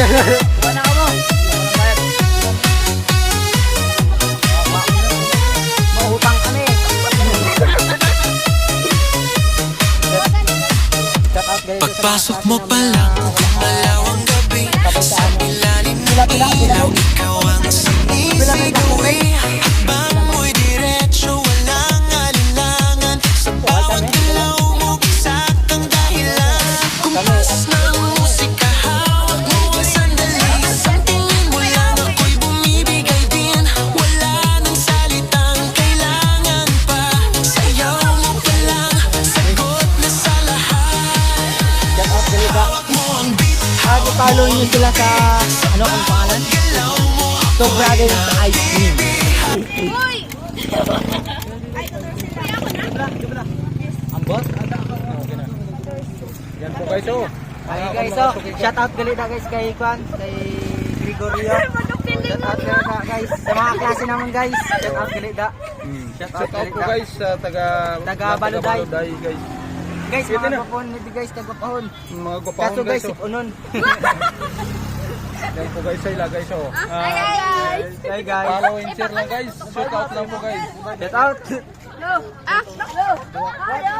Wala ka mo. Mautang kami. Pagpasok mo pa lang, malaw ang gabi. Sa ilalim ng ilaw, ikaw ang sinisigawi. Bang mo'y diretso, walang alinlangan. Sa bawat galaw mo, bisak ang dahilan. Kumpas ng musika, hawak mo ang sandali. Sa tingin mo lang ako'y bumibigay din. Wala nang salitang kailangan pa. Sayaw mo pa lang, sagot na sa lahat. Hawak mo ang beat, I-follow nyo sila sa, ano kung pangalan? So Brothers Ice Cream. Ang boss? Yan po guys, oh. Okay guys, so shout out gali na guys kay Juan, kay Gregorio. Shout out gali na guys sa mga klase naman guys. Shout out gali na. Shout out Shout out gali po na. guys sa taga Baluday. guys. Guys, Ito mga na. gapon, hindi guys, kagapahon. Mga Kaso gupahon guys, guys, oh. sipunon. Yan po guys, sila guys, oh. Hey guys. Follow and share lang guys. Shout out lang po guys. Shout out. No. Ah, no. Hello.